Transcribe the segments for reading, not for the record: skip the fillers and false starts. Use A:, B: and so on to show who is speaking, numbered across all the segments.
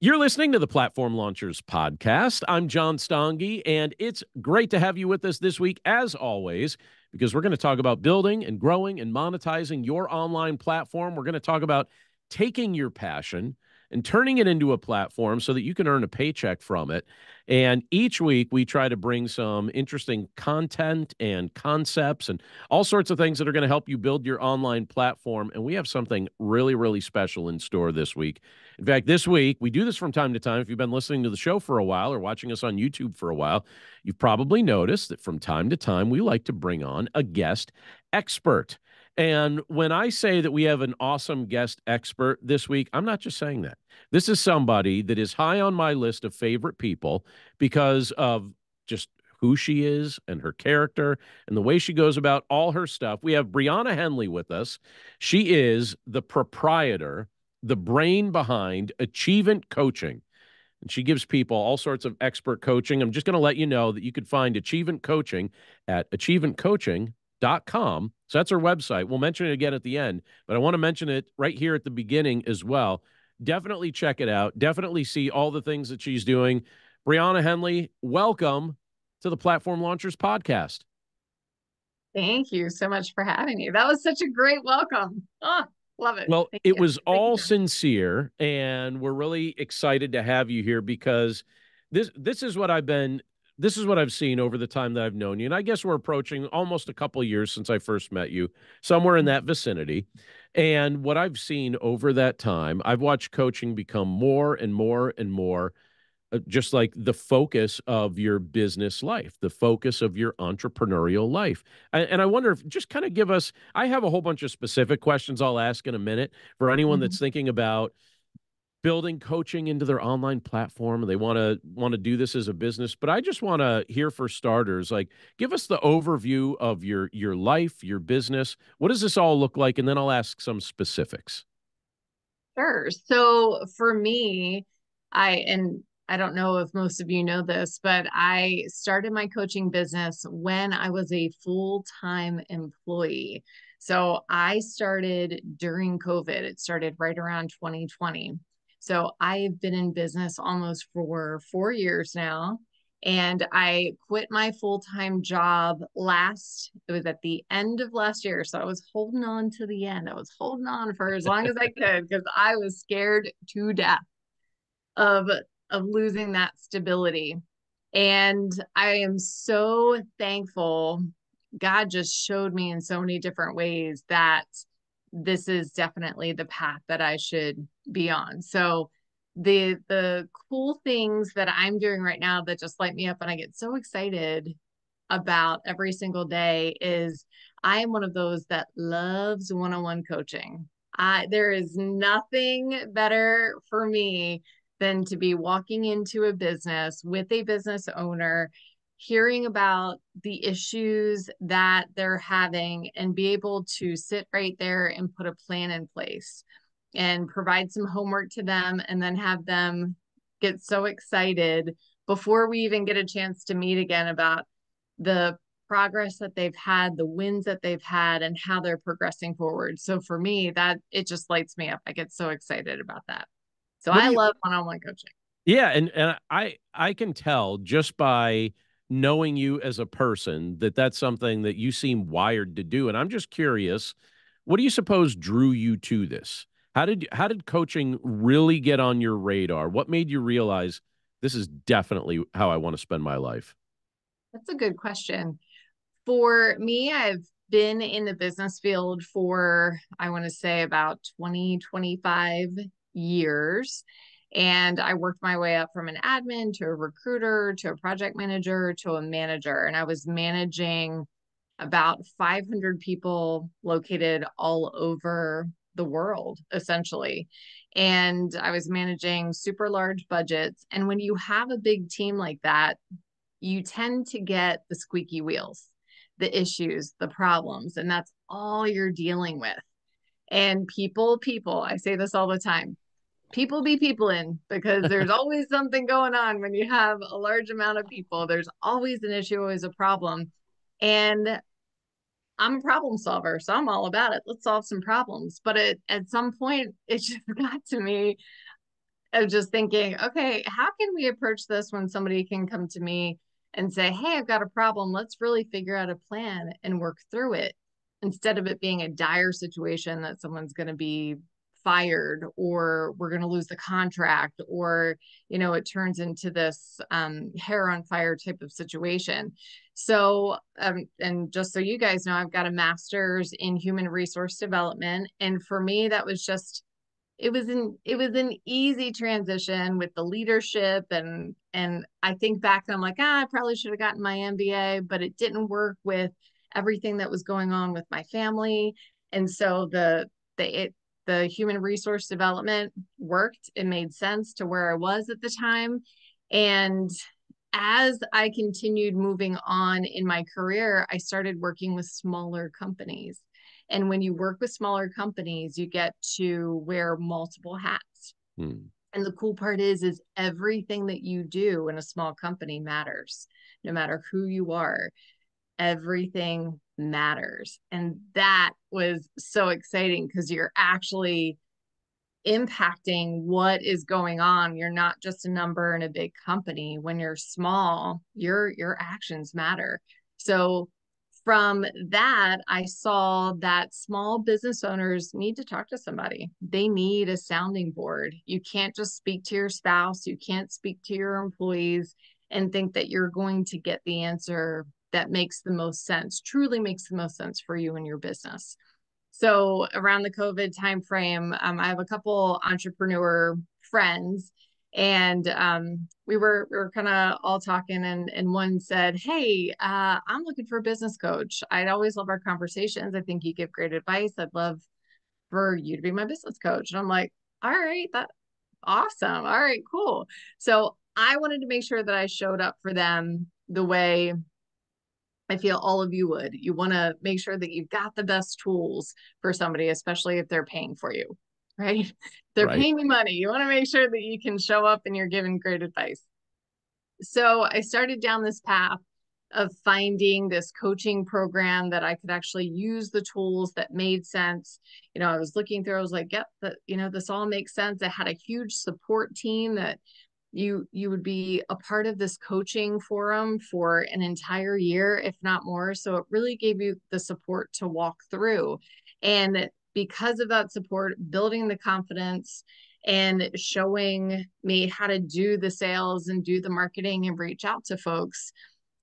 A: You're listening to the Platform Launchers podcast. I'm John Stange, and it's great to have you with us this week, as always, because we're going to talk about building and growing and monetizing your online platform. We're going to talk about taking your passion and turning it into a platform so that you can earn a paycheck from it. And each week, we try to bring some interesting content and concepts and all sorts of things that are going to help you build your online platform. And we have something really, really special in store this week. In fact, this week, we do this from time to time. If you've been listening to the show for a while or watching us on YouTube for a while, you've probably noticed that from time to time, we like to bring on a guest expert. And when I say that we have an awesome guest expert this week, I'm not just saying that. This is somebody that is high on my list of favorite people because of just who she is and her character and the way she goes about all her stuff. We have Brianna Hendley with us. She is the proprietor, the brain behind Achievement Coaching. And she gives people all sorts of expert coaching. I'm just going to let you know that you could find Achievement Coaching at achievementcoaching.com. So that's her website. We'll mention it again at the end, but I want to mention it right here at the beginning as well. Definitely check it out. Definitely see all the things that she's doing. Brianna Hendley, welcome to the Platform Launchers podcast.
B: Thank you so much for having me. That was such a great welcome. Oh, love it.
A: Well,
B: Thank
A: it
B: you.
A: was
B: Thank you,
A: all
B: John.
A: sincere, and we're really excited to have you here because this is what I've seen over the time that I've known you. And I guess we're approaching almost a couple of years since I first met you, somewhere in that vicinity. And what I've seen over that time, I've watched coaching become more and more and more just like the focus of your business life, the focus of your entrepreneurial life. And I wonder if just kind of give us, I have a whole bunch of specific questions I'll ask in a minute for anyone
B: Mhm.
A: that's thinking about building coaching into their online platform and they want to do this as a business. But I just want to hear, for starters, like, give us the overview of your life, your business. What does this all look like? And then I'll ask some specifics.
B: Sure. So for me, and I don't know if most of you know this, but I started my coaching business when I was a full-time employee. So I started during COVID. It started right around 2020. So I've been in business almost for 4 years now. And I quit my full-time job it was at the end of last year. So I was holding on to the end. I was holding on for as long as I could because I was scared to death of of losing that stability. And I am so thankful. God just showed me in so many different ways that this is definitely the path that I should be on. So the cool things that I'm doing right now that just light me up and I get so excited about every single day is I am one of those that loves one-on-one coaching. There is nothing better for me than to be walking into a business with a business owner, hearing about the issues that they're having and be able to sit right there and put a plan in place and provide some homework to them and then have them get so excited before we even get a chance to meet again about the progress that they've had, the wins that they've had, and how they're progressing forward. So for me, that it just lights me up. I get so excited about that. So
A: What do
B: I
A: you
B: love one-on-one coaching.
A: Yeah, and I can tell just by knowing you as a person that that's something that you seem wired to do. And I'm just curious, what do you suppose drew you to this? How did coaching really get on your radar? What made you realize this is definitely how I want to spend my life?
B: That's a good question. For me, I've been in the business field for, I want to say about 20, 25 years. And I worked my way up from an admin to a recruiter to a project manager to a manager. And I was managing about 500 people located all over the world, essentially. And I was managing super large budgets. And when you have a big team like that, you tend to get the squeaky wheels, the issues, the problems, and that's all you're dealing with. And people, I say this all the time, people be people in because there's always something going on when you have a large amount of people. There's always an issue, always a problem. And I'm a problem solver, so I'm all about it. Let's solve some problems. But at some point, it just got to me. of just thinking, okay, how can we approach this when somebody can come to me and say, hey, I've got a problem. Let's really figure out a plan and work through it instead of it being a dire situation that someone's going to be fired or we're going to lose the contract or it turns into this hair on fire type of situation. So and just so you guys know, I've got a master's in human resource development, and for me that was just it was an easy transition with the leadership, and I think back and I'm like, I probably should have gotten my MBA, but it didn't work with everything that was going on with my family. And so the human resource development worked. It made sense to where I was at the time. And as I continued moving on in my career, I started working with smaller companies. And when you work with smaller companies, you get to wear multiple hats.
A: Hmm.
B: And the cool part is everything that you do in a small company matters, no matter who you are. Everything matters. And that was so exciting because you're actually impacting what is going on. You're not just a number in a big company. When you're small, your actions matter. So from that, I saw that small business owners need to talk to somebody. They need a sounding board. You can't just speak to your spouse, you can't speak to your employees and think that you're going to get the answer that makes the most sense, truly makes the most sense for you and your business. So around the COVID timeframe, I have a couple entrepreneur friends, and we were kind of all talking, and one said, "Hey, I'm looking for a business coach. I'd always love our conversations. I think you give great advice. I'd love for you to be my business coach." And I'm like, "All right, that's awesome. All right, cool." So I wanted to make sure that I showed up for them the way I feel all of you would. You want to make sure that you've got the best tools for somebody, especially if they're paying for you, right? They're
A: Right.
B: paying you money. You want to make sure that you can show up and you're giving great advice. So I started down this path of finding this coaching program that I could actually use the tools that made sense. I was looking through, I was like, yep, this all makes sense. I had a huge support team that you would be a part of this coaching forum for an entire year, if not more. So it really gave you the support to walk through. And because of that support, building the confidence and showing me how to do the sales and do the marketing and reach out to folks,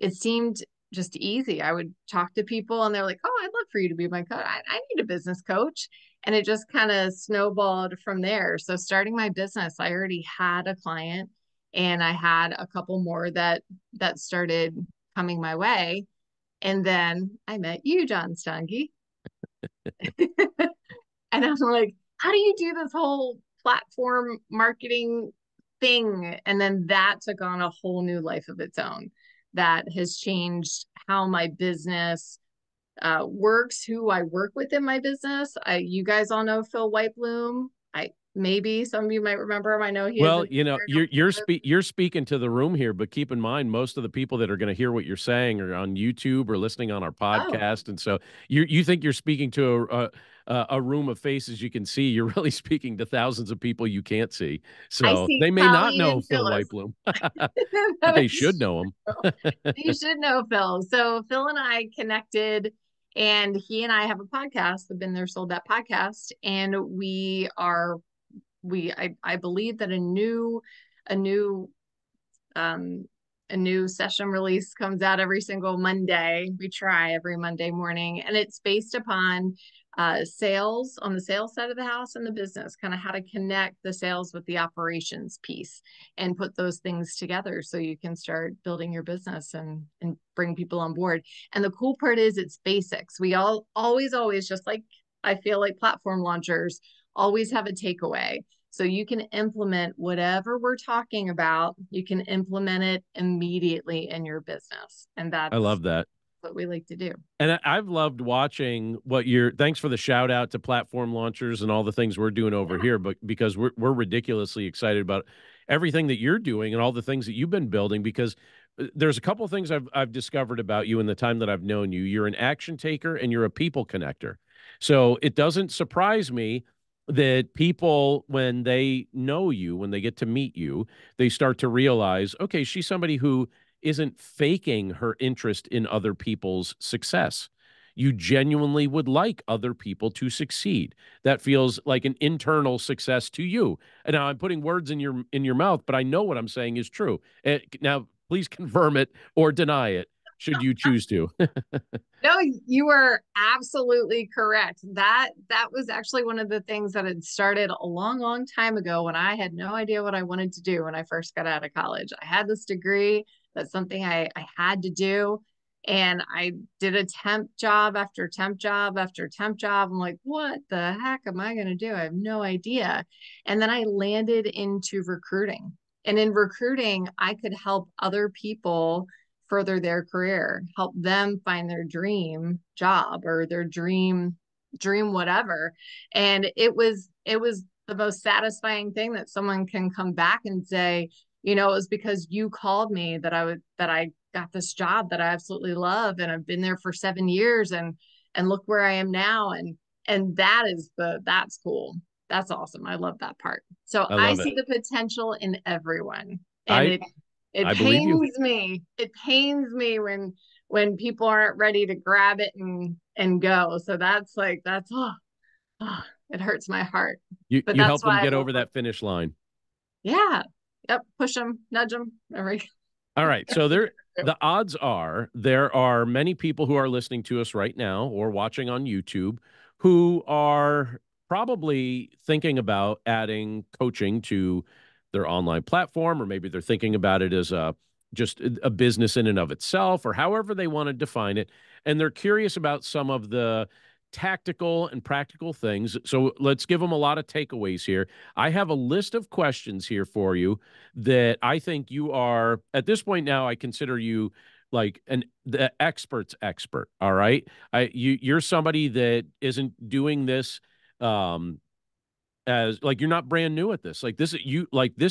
B: it seemed just easy. I would talk to people and they're like, oh, I'd love for you to be my coach. I need a business coach. And it just kind of snowballed from there. So starting my business, I already had a client and I had a couple more that started coming my way. And then I met you, John Stange. And I'm like, how do you do this whole platform marketing thing? And then that took on a whole new life of its own that has changed how my business works, who I work with in my business. You guys all know Phil Whitebloom. Maybe some of you might remember him. I know he is
A: Well,
B: an
A: you're speaking to the room here, but keep in mind most of the people that are going to hear what you're saying are on YouTube or listening on our
B: oh,
A: podcast, and so you think you're speaking to a room of faces you can see. You're really speaking to thousands of people you can't see,
B: I
A: so
B: see
A: they may not
B: Colleen
A: know
B: and
A: Phil
B: Phyllis.
A: Whitebloom, but they should know him.
B: You should know Phil. So Phil and I connected, and he and I have a podcast, the Been There Sold That podcast, and I believe that a new um a new session release comes out every single Monday. We try every Monday morning, and it's based upon sales on the sales side of the house and the business, kind of how to connect the sales with the operations piece and put those things together so you can start building your business and bring people on board. And the cool part is it's basics. We all always, just like I feel like platform launchers always have a takeaway. So you can implement whatever we're talking about, you can implement it immediately in your business. And
A: I
B: that's
A: love that.
B: what we like to do.
A: And I've loved watching what you're. Thanks for the shout out to platform launchers and all the things we're doing over
B: Yeah.
A: here, but because we're ridiculously excited about everything that you're doing and all the things that you've been building. Because there's a couple of things I've discovered about you in the time that I've known you. You're an action taker and you're a people connector. So it doesn't surprise me that people, when they know you, when they get to meet you, they start to realize, okay, she's somebody who isn't faking her interest in other people's success. You genuinely would like other people to succeed. That feels like an internal success to you. And now I'm putting words in your mouth, but I know what I'm saying is true. Now, please confirm it or deny it, should you choose to.
B: No, you were absolutely correct. That was actually one of the things that had started a long, long time ago when I had no idea what I wanted to do when I first got out of college. I had this degree. That's something I had to do. And I did a temp job after temp job after temp job. I'm like, what the heck am I going to do? I have no idea. And then I landed into recruiting. And in recruiting, I could help other people further their career, help them find their dream job or their dream whatever. And it was the most satisfying thing that someone can come back and say, you know, it was because you called me that I got this job that I absolutely love and I've been there for 7 years and look where I am now. And that's cool. That's awesome. I love that part. So
A: I
B: I
A: love it.
B: see the potential in everyone. And
A: I
B: it
A: I believe you.
B: pains me. It pains me when people aren't ready to grab it and go. So that's oh, it hurts my heart. But
A: You
B: that's
A: help them
B: why I
A: get
B: love
A: over
B: it.
A: that finish line.
B: Yeah. Yep. Push them, nudge them.
A: All right. So the odds are there are many people who are listening to us right now or watching on YouTube who are probably thinking about adding coaching to their online platform, or maybe they're thinking about it as just a business in and of itself, or however they want to define it. And they're curious about some of the tactical and practical things. So let's give them a lot of takeaways here. I have a list of questions here for you that I think you are, at this point now, I consider you like the expert's expert. All right. You're somebody that isn't doing this um as like, you're not brand new at this. Like this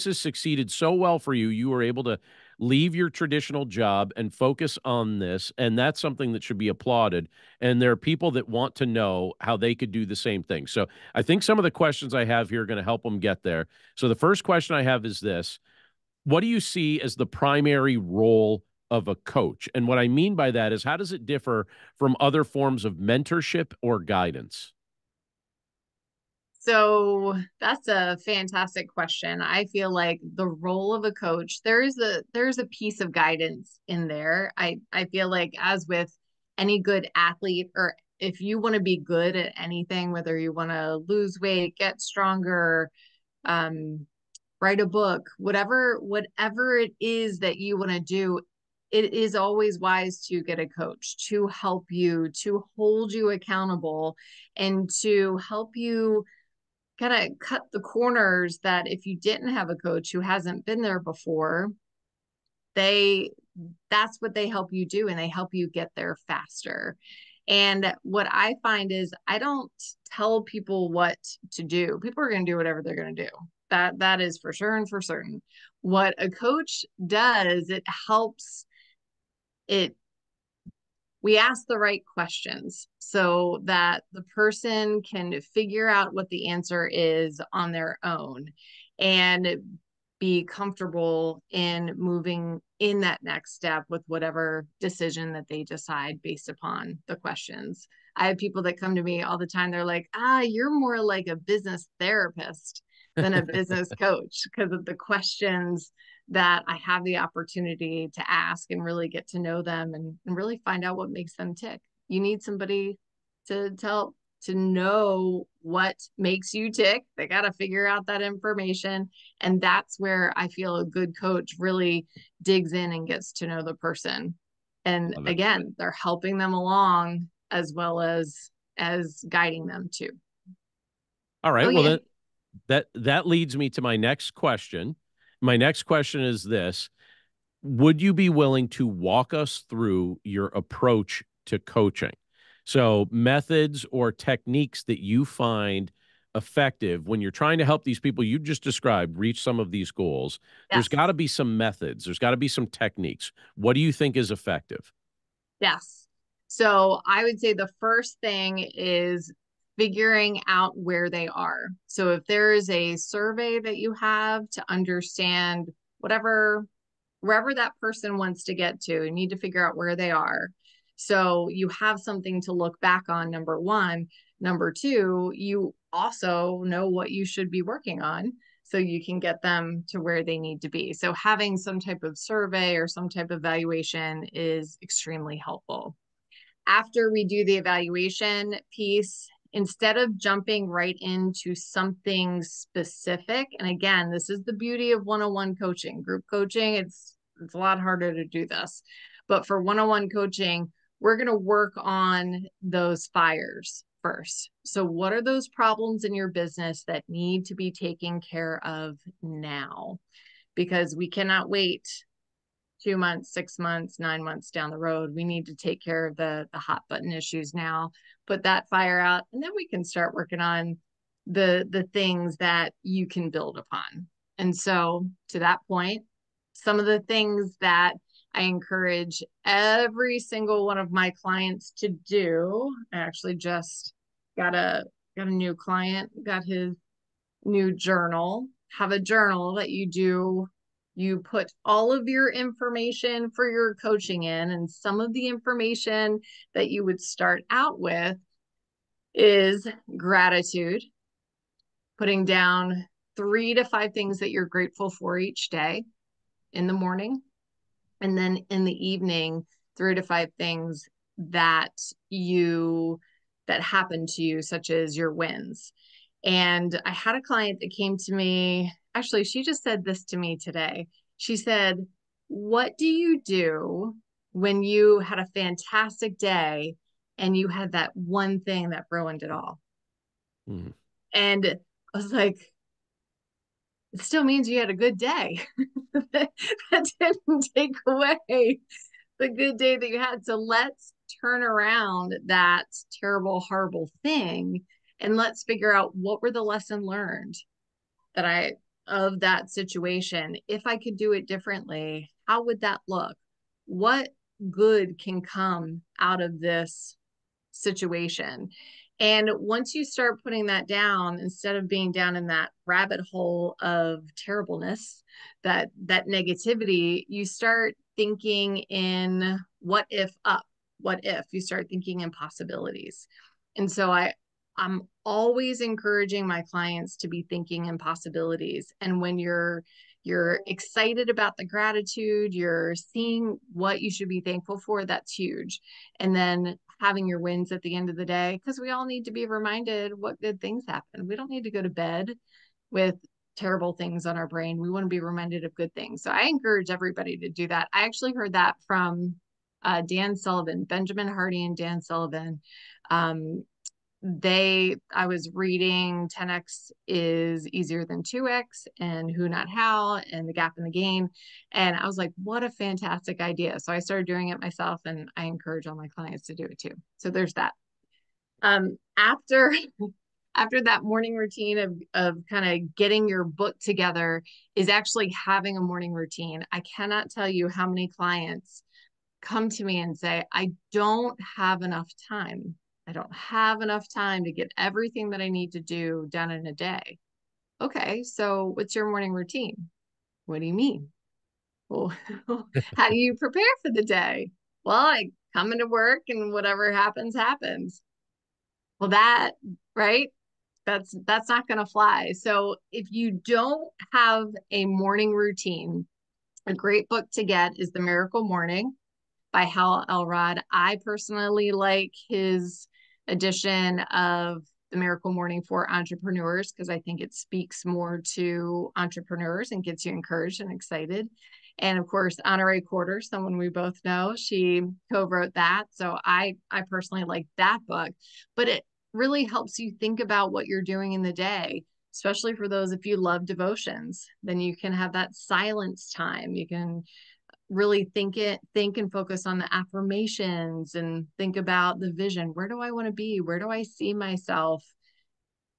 A: has succeeded so well for you. You were able to leave your traditional job and focus on this, and that's something that should be applauded. And there are people that want to know how they could do the same thing. So I think some of the questions I have here are going to help them get there. So the first question I have is this: what do you see as the primary role of a coach? And what I mean by that is, how does it differ from other forms of mentorship or guidance?
B: So that's a fantastic question. I feel like the role of a coach, there's a piece of guidance in there. I feel like, as with any good athlete, or if you want to be good at anything, whether you want to lose weight, get stronger, um, write a book, whatever it is that you want to do, it is always wise to get a coach to help you, to hold you accountable, and to help you kind of cut the corners that if you didn't have a coach who hasn't been there before, they that's what they help you do, and they help you get there faster. And what I find is, I don't tell people what to do. People are going to do whatever they're going to do. That is for sure and for certain. What a coach does, it helps it we ask the right questions so that the person can figure out what the answer is on their own and be comfortable in moving in that next step with whatever decision that they decide based upon the questions. I have people that come to me all the time. They're like, you're more like a business therapist than a business coach, because of the questions that I have the opportunity to ask and really get to know them, and really find out what makes them tick. You need somebody to know what makes you tick. They got to figure out that information. And that's where I feel a good coach really digs in and gets to know the person. And
A: Love it.
B: again, they're helping them along as well as guiding them too.
A: All
B: Oh
A: right. Well,
B: yeah.
A: then that leads me to my next question. My next question is this: would you be willing to walk us through your approach to coaching? So, methods or techniques that you find effective when you're trying to help these people you just described reach some of these goals. There's
B: Yes.
A: got to be some methods, there's got to be some techniques. What do you think is effective?
B: Yes. So I would say the first thing is figuring out where they are. So if there is a survey that you have to understand wherever that person wants to get to, you need to figure out where they are. So you have something to look back on, number one. Number two, you also know what you should be working on so you can get them to where they need to be. So having some type of survey or some type of evaluation is extremely helpful. After we do the evaluation piece, instead of jumping right into something specific, and again, this is the beauty of one-on-one coaching. Group coaching, it's a lot harder to do this. But for one-on-one coaching, we're going to work on those fires first. So what are those problems in your business that need to be taken care of now? Because we cannot wait 2 months, 6 months, 9 months down the road. We need to take care of the hot button issues now, put that fire out, and then we can start working on the things that you can build upon. And so to that point, some of the things that I encourage every single one of my clients to do, I actually just got a new client, got his new journal. Have a journal that you do. You put all of your information for your coaching in, and some of the information that you would start out with is gratitude, putting down 3 to 5 things that you're grateful for each day in the morning. And then in the evening, 3 to 5 things that happen to you, such as your wins. And I had a client that came to me, actually, she just said this to me today. She said, "What do you do when you had a fantastic day and you had that one thing that ruined it all?" Mm-hmm. And I was like, it still means you had a good day. That didn't take away the good day that you had. So let's turn around that terrible, horrible thing, and let's figure out what were the lesson learned of that situation. If I could do it differently, how would that look? What good can come out of this situation? And once you start putting that down, instead of being down in that rabbit hole of terribleness, that negativity, you start thinking in what if you start thinking in possibilities. And so I'm always encouraging my clients to be thinking in possibilities. And when you're excited about the gratitude, you're seeing what you should be thankful for, that's huge. And then having your wins at the end of the day, because we all need to be reminded what good things happen. We don't need to go to bed with terrible things on our brain. We want to be reminded of good things. So I encourage everybody to do that. I actually heard that from Dan Sullivan, Benjamin Hardy and Dan Sullivan. I was reading 10x is easier than 2x and Who Not How and The Gap and the Gain. And I was like, what a fantastic idea. So I started doing it myself, and I encourage all my clients to do it too. So there's that. After that morning routine of kind of getting your book together is actually having a morning routine. I cannot tell you how many clients come to me and say, I don't have enough time. I don't have enough time to get everything that I need to do done in a day. Okay, so what's your morning routine? What do you mean? Well, how do you prepare for the day? Well, I come into work and whatever happens, happens. Well, right? That's not going to fly. So if you don't have a morning routine, a great book to get is The Miracle Morning by Hal Elrod. I personally like his edition of The Miracle Morning for entrepreneurs because I think it speaks more to entrepreneurs and gets you encouraged and excited. And of course, Honore Quarter, someone we both know, she co-wrote that. So I personally like that book, but it really helps you think about what you're doing in the day, especially for those, if you love devotions, then you can have that silence time. You can really think and focus on the affirmations and think about the vision. Where do I want to be? Where do I see myself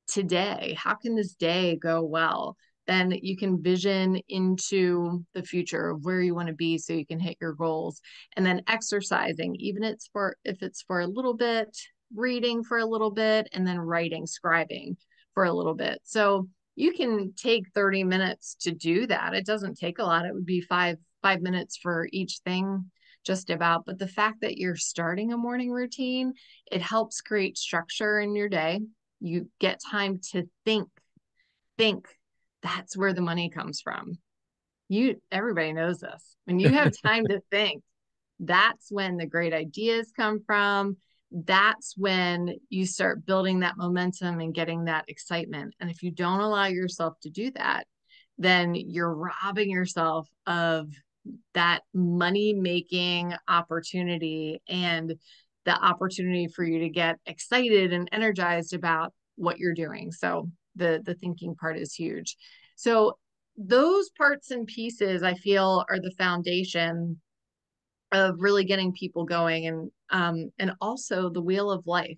B: today? How can this day go well? Then you can vision into the future of where you want to be so you can hit your goals. And then exercising, even if it's for a little bit, reading for a little bit, and then writing, scribing for a little bit. So you can take 30 minutes to do that. It doesn't take a lot. It would be five minutes for each thing, just about. But the fact that you're starting a morning routine, it helps create structure in your day. You get time to think. That's where the money comes from. Everybody knows this. When you have time to think, that's when the great ideas come from. That's when you start building that momentum and getting that excitement. And if you don't allow yourself to do that, then you're robbing yourself of that money making opportunity and the opportunity for you to get excited and energized about what you're doing. So the thinking part is huge. So those parts and pieces I feel are the foundation of really getting people going, and also the wheel of life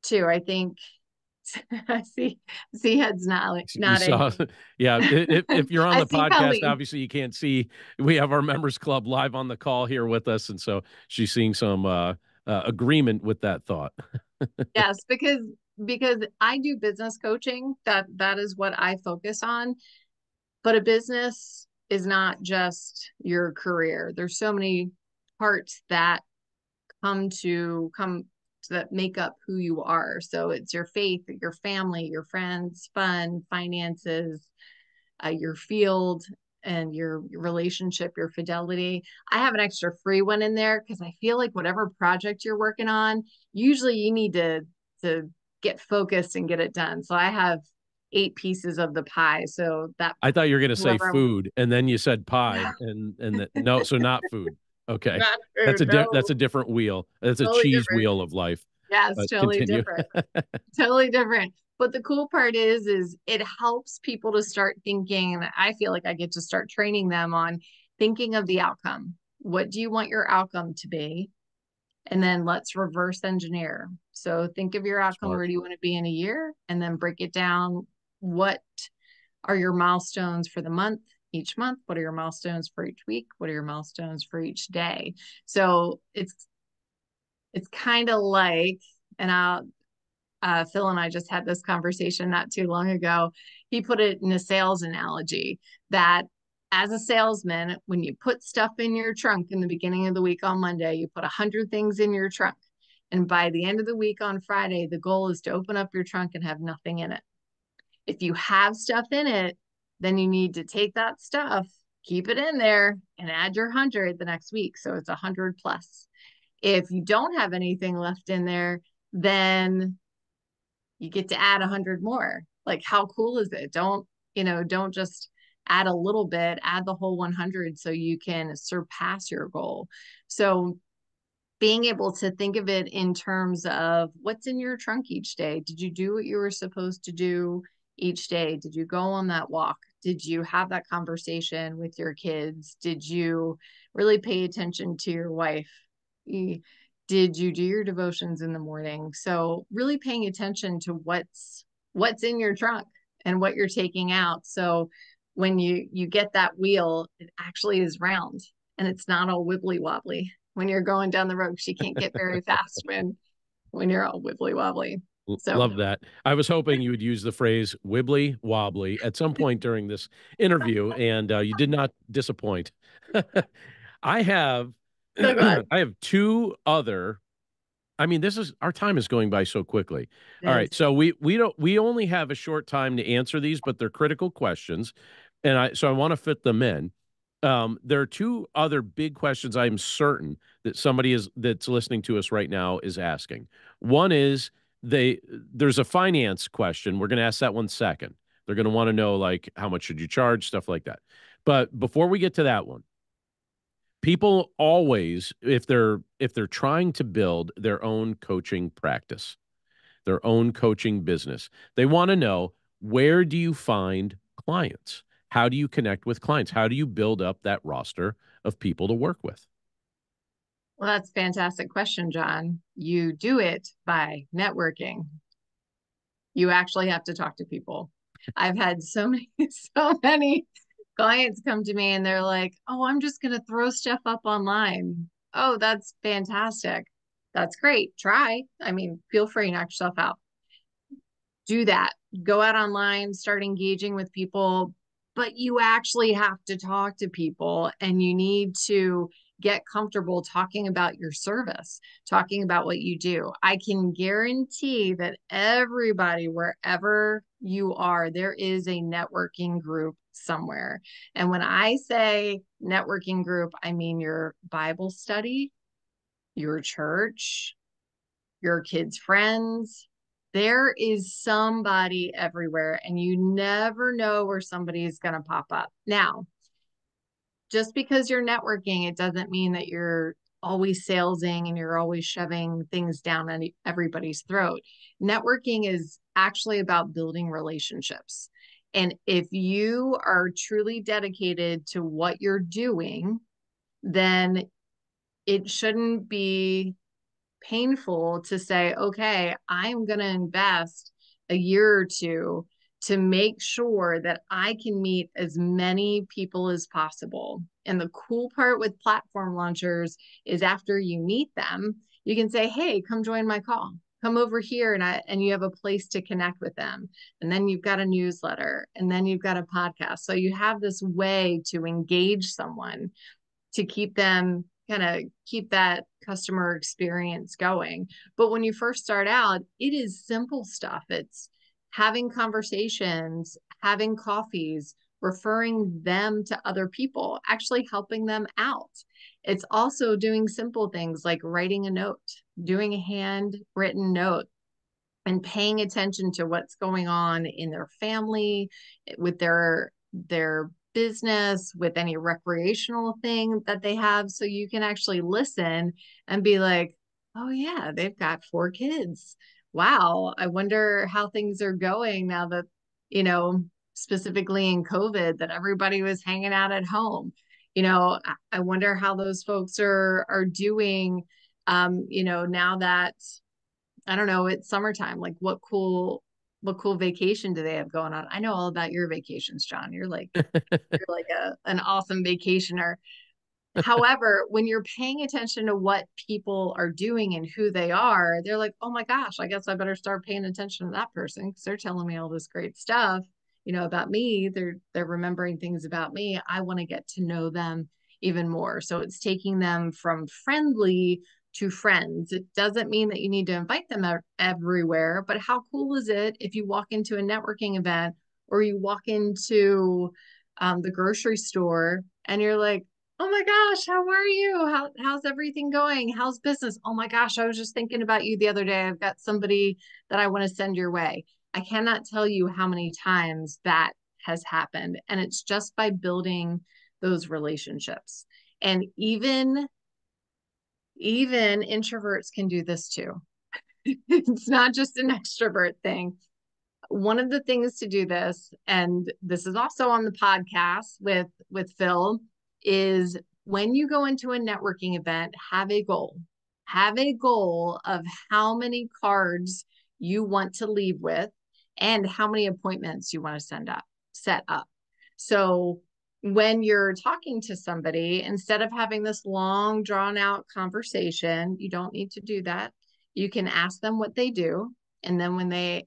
B: too. I think I see heads
A: You saw,
B: nodding.
A: yeah. If you're on
B: I
A: the
B: see
A: podcast,
B: Colleen.
A: obviously you can't see. We have our members club live on the call here with us, and so she's seeing some agreement with that thought.
B: Yes, because I do business coaching. That is what I focus on. But a business is not just your career. There's so many parts that come that make up who you are. So it's your faith, your family, your friends, fun, finances, your field, and your relationship, your fidelity. I have an extra free one in there because I feel like whatever project you're working on, usually you need to get focused and get it done. So I have 8 pieces of the pie. So that
A: I thought you were going to say
B: whoever I'm
A: food, and then you said pie, and no, so not food. Okay,
B: not food,
A: that's
B: no,
A: a different wheel. That's a
B: totally
A: cheese
B: different.
A: wheel of life.
B: Yeah, it's
A: But
B: totally
A: continue.
B: different. Totally different. But the cool part is it helps people to start thinking, and I feel like I get to start training them on thinking of the outcome. What do you want your outcome to be? And then let's reverse engineer. So think of your outcome.
A: Smart.
B: Where do you want to be in a year? And then break it down. What are your milestones for the month? Each month, what are your milestones for each week? What are your milestones for each day? So it's kind of like, and Phil and I just had this conversation not too long ago. He put it in a sales analogy that as a salesman, when you put stuff in your trunk in the beginning of the week on Monday, you put 100 things in your trunk. And by the end of the week on Friday, the goal is to open up your trunk and have nothing in it. If you have stuff in it, then you need to take that stuff, keep it in there, and add your 100 the next week. So it's 100 plus. If you don't have anything left in there, then you get to add 100 more. Like, how cool is it? Don't just add a little bit, add the whole 100 so you can surpass your goal. So being able to think of it in terms of what's in your trunk each day. Did you do what you were supposed to do each day? Did you go on that walk? Did you have that conversation with your kids? Did you really pay attention to your wife? Did you do your devotions in the morning? So really paying attention to what's in your trunk and what you're taking out. So when you get that wheel, it actually is round and it's not all wibbly wobbly when you're going down the road because you can't get very fast when you're all wibbly wobbly. So
A: Love that. I was hoping you would use the phrase wibbly wobbly at some point during this interview, and you did not disappoint. I have
B: so glad
A: I have two other. I mean, this is our time is going by so quickly.
B: it
A: All right,
B: is.
A: so we only have a short time to answer these, but they're critical questions, and I want to fit them in. There are two other big questions I'm certain that that's listening to us right now is asking. One is there's a finance question. We're going to ask that one second. They're going to want to know like how much should you charge, stuff like that. But before we get to that one, people always, if they're trying to build their own coaching practice, their own coaching business, they want to know, where do you find clients? How do you connect with clients? How do you build up that roster of people to work with?
B: Well, that's a fantastic question, John. You do it by networking. You actually have to talk to people. I've had so many, so many clients come to me and they're like, "Oh, I'm just going to throw stuff up online." Oh, that's fantastic. That's great. Try. I mean, feel free, knock yourself out. Do that. Go out online, start engaging with people, but you actually have to talk to people and you need to get comfortable talking about your service, talking about what you do. I can guarantee that everybody, wherever you are, there is a networking group somewhere. And when I say networking group, I mean your Bible study, your church, your kids' friends. There is somebody everywhere, and you never know where somebody is going to pop up. Now, just because you're networking, it doesn't mean that you're always salesing and you're always shoving things down everybody's throat. Networking is actually about building relationships. And if you are truly dedicated to what you're doing, then it shouldn't be painful to say, okay, I'm going to invest a year or two to make sure that I can meet as many people as possible. And the cool part with platform launchers is after you meet them, you can say, hey, come join my call. Come over here and you have a place to connect with them. And then you've got a newsletter and then you've got a podcast. So you have this way to engage someone to keep them kind of keep that customer experience going. But when you first start out, it is simple stuff. It's having conversations, having coffees, referring them to other people, actually helping them out. It's also doing simple things like writing a note, doing a handwritten note, and paying attention to what's going on in their family, with their business, with any recreational thing that they have, so you can actually listen and be like, oh yeah, they've got 4 kids. Wow, I wonder how things are going now that, you know, specifically in COVID, that everybody was hanging out at home. I wonder how those folks are doing, now that, I don't know, it's summertime. Like what cool vacation do they have going on? I know all about your vacations, John. You're like an awesome vacationer. However, when you're paying attention to what people are doing and who they are, they're like, oh my gosh, I guess I better start paying attention to that person because they're telling me all this great stuff, about me. They're remembering things about me. I want to get to know them even more. So it's taking them from friendly to friends. It doesn't mean that you need to invite them everywhere, but how cool is it if you walk into a networking event or you walk into the grocery store and you're like, oh my gosh, how are you? How's everything going? How's business? Oh my gosh, I was just thinking about you the other day. I've got somebody that I want to send your way. I cannot tell you how many times that has happened. And it's just by building those relationships. And even introverts can do this too. It's not just an extrovert thing. One of the things to do this, and this is also on the podcast with Phil, is when you go into a networking event, have a goal. Have a goal of how many cards you want to leave with and how many appointments you want to set up. So when you're talking to somebody, instead of having this long drawn out conversation, you don't need to do that. You can ask them what they do. And then when they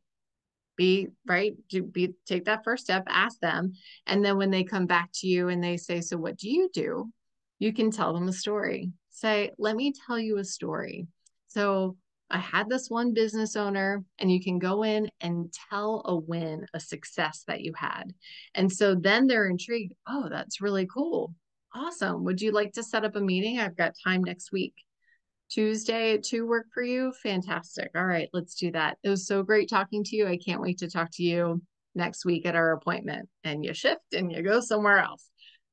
B: take that first step, ask them. And then when they come back to you and they say, so what do you do? You can tell them a story. Say, let me tell you a story. So I had this one business owner, and you can go in and tell a win, a success that you had. And so then they're intrigued. Oh, that's really cool. Awesome. Would you like to set up a meeting? I've got time next week. Tuesday at 2 work for you? Fantastic. All right, let's do that. It was so great talking to you. I can't wait to talk to you next week at our appointment. And you shift and you go somewhere else.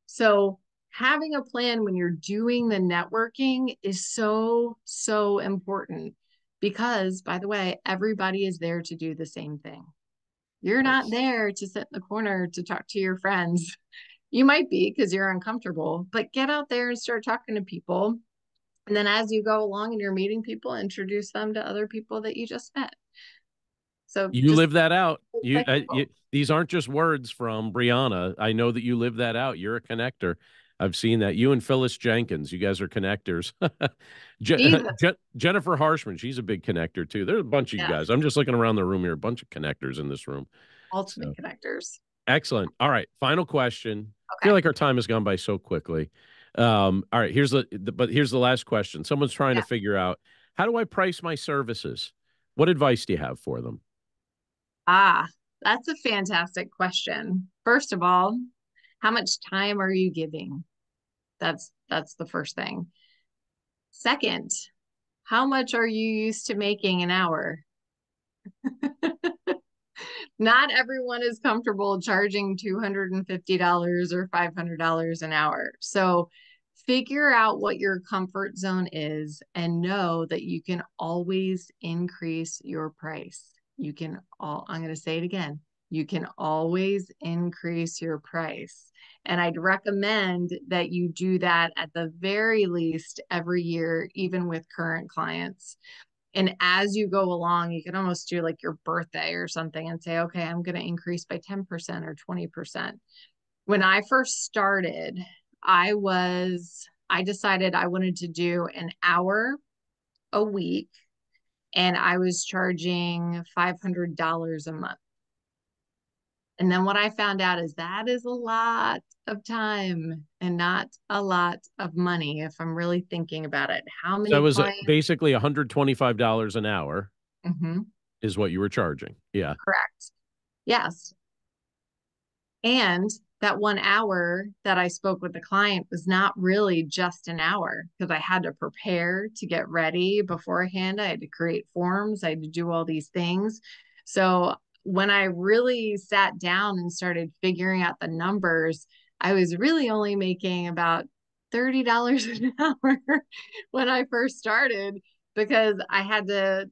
B: So having a plan when you're doing the networking is so, so important because, by the way, everybody is there to do the same thing. You're not there to sit in the corner to talk to your friends. You might be because you're uncomfortable, but get out there and start talking to people. And then as you go along and you're meeting people, introduce them to other people that you just met. So
A: You
B: just
A: live that out. These aren't just words from Brianna. I know that you live that out. You're a connector. I've seen that. You and Phyllis Jenkins, you guys are connectors.
B: Jesus,
A: Jennifer Harshman, she's a big connector too. There's a bunch of you
B: yes,
A: guys. I'm just looking around the room here, a bunch of connectors in this room.
B: ultimate
A: So
B: connectors.
A: excellent. All right, final question. I feel
B: Okay.
A: like our time has gone by so quickly. All right, here's the last question. Someone's trying to
B: Yeah.
A: figure out, how do I price my services? What advice do you have for them?
B: Ah, that's a fantastic question. First of all, how much time are you giving? That's the first thing. Second, how much are you used to making an hour? Not everyone is comfortable charging $250 or $500 an hour. So figure out what your comfort zone is and know that you can always increase your price. I'm going to say it again. You can always increase your price. And I'd recommend that you do that at the very least every year, even with current clients. And as you go along, you can almost do like your birthday or something and say, okay, I'm going to increase by 10% or 20%. When I first started, I decided I wanted to do an hour a week and I was charging $500 a month. And then what I found out is that is a lot of time and not a lot of money if I'm really thinking about it. How
A: So that
B: many
A: was
B: clients?
A: basically $125 an hour
B: Mhm,
A: is what you were charging. Yeah.
B: correct. Yes. And that 1 hour that I spoke with the client was not really just an hour because I had to prepare to get ready beforehand. I had to create forms, I had to do all these things. So when I really sat down and started figuring out the numbers, I was really only making about $30 an hour when I first started because I had to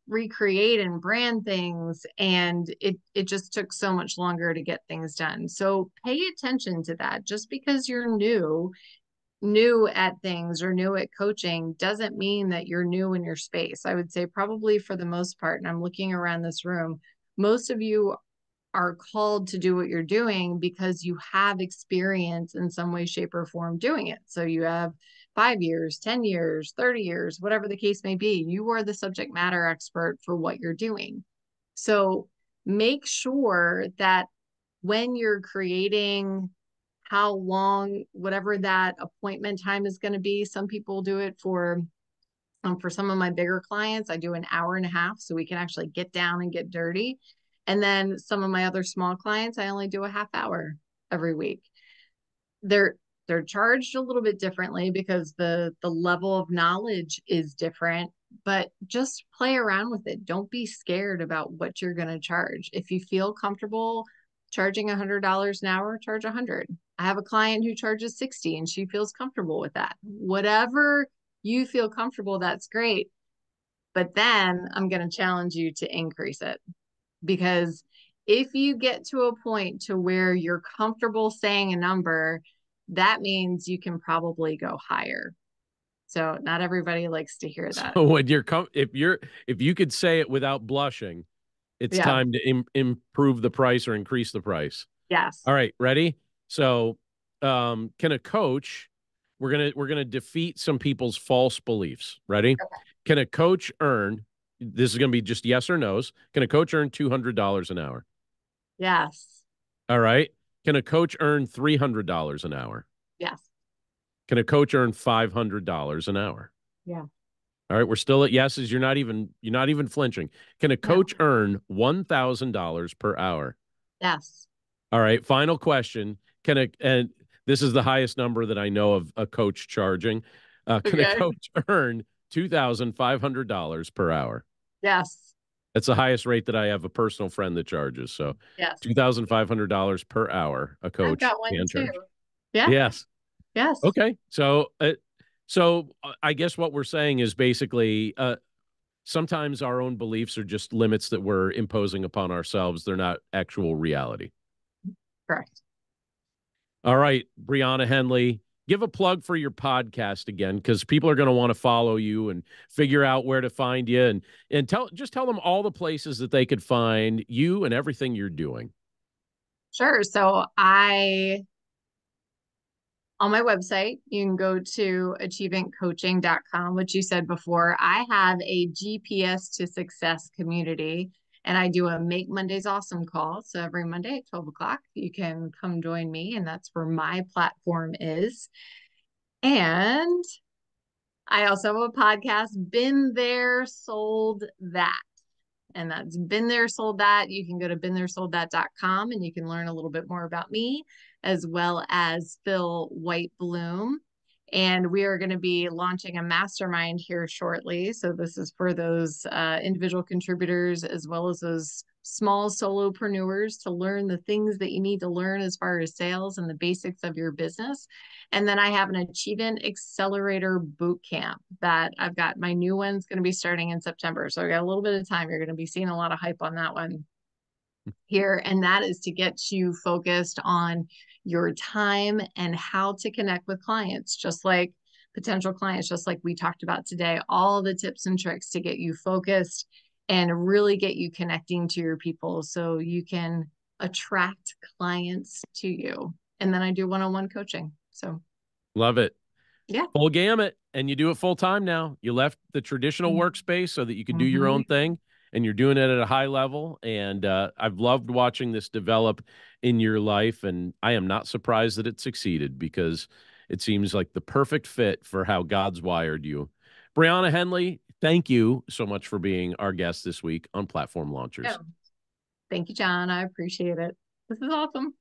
B: recreate and brand things and it just took so much longer to get things done. So pay attention to that. Just because you're new at things or new at coaching doesn't mean that you're new in your space. I would say probably for the most part, and I'm looking around this room, most of you are called to do what you're doing because you have experience in some way, shape, or form doing it. So you have 5 years, 10 years, 30 years, whatever the case may be. You are the subject matter expert for what you're doing. So make sure that when you're creating how long, whatever that appointment time is going to be, some people do it for some of my bigger clients, I do an hour and a half so we can actually get down and get dirty. And then some of my other small clients, I only do a half hour every week. They're they're charged a little bit differently because the level of knowledge is different, but just play around with it. Don't be scared about what you're going to charge. If you feel comfortable charging $100 an hour, charge 100. I have a client who charges 60 and she feels comfortable with that. Whatever you feel comfortable, that's great. But then I'm going to challenge you to increase it because if you get to a point to where you're comfortable saying a number, that means you can probably go higher. So not everybody likes to hear that.
A: So when if you could say it without blushing, it's
B: Yeah.
A: time to improve the price or increase the price.
B: Yes.
A: All right, ready? So, can a coach? We're gonna defeat some people's false beliefs. Ready? Can a coach earn? This is gonna be just yes or no's. Can a coach earn $200 an hour?
B: Yes.
A: All right. Can a coach earn $300 an hour?
B: Yes.
A: Can a coach earn $500 an hour?
B: Yeah.
A: All right, we're still at yeses. You're not even flinching. Can a
B: No.
A: coach earn $1,000 per hour?
B: Yes.
A: All right, final question. And this is the highest number that I know of a coach charging. Can a
B: Okay.
A: coach earn $2,500 per hour?
B: Yes.
A: That's the highest rate that I have a personal friend that charges. So
B: Yes.
A: $2,500 per hour a
B: I've
A: coach
B: got one
A: can
B: too.
A: charge.
B: Yeah.
A: Yes.
B: Yes.
A: Okay. So I guess what we're saying is basically sometimes our own beliefs are just limits that we're imposing upon ourselves. They're not actual reality.
B: Correct.
A: All right, Brianna Hendley, give a plug for your podcast again because people are going to want to follow you and figure out where to find you and tell them all the places that they could find you and everything you're doing.
B: Sure. So on my website. You can go to achievementcoaching.com, which you said before. I have a GPS to success community, and I do a Make Mondays Awesome call. So every Monday at 12 o'clock, you can come join me, and that's where my platform is. And I also have a podcast, Been There, Sold That. And that's Been There, Sold That. You can go to beentheresoldthat.com and you can learn a little bit more about me as well as Phil White-Bloom. And we are going to be launching a mastermind here shortly. So this is for those individual contributors as well as those small solopreneurs to learn the things that you need to learn as far as sales and the basics of your business. And then I have an Achievement Accelerator Boot Camp that I've got. My new one's going to be starting in September. So I got a little bit of time. You're going to be seeing a lot of hype on that one here. And that is to get you focused on your time and how to connect with clients, just like potential clients, just like we talked about today, all the tips and tricks to get you focused and really get you connecting to your people so you can attract clients to you. And then I do one-on-one coaching. So
A: Love it.
B: yeah.
A: Full gamut. And you do it full time now. You left the traditional workspace so that you could do your own thing, and you're doing it at a high level. And I've loved watching this develop in your life. And I am not surprised that it succeeded, because it seems like the perfect fit for how God's wired you. Brianna Hendley, thank you so much for being our guest this week on Platform Launchers.
B: Yeah. Thank you, John. I appreciate it. This is awesome.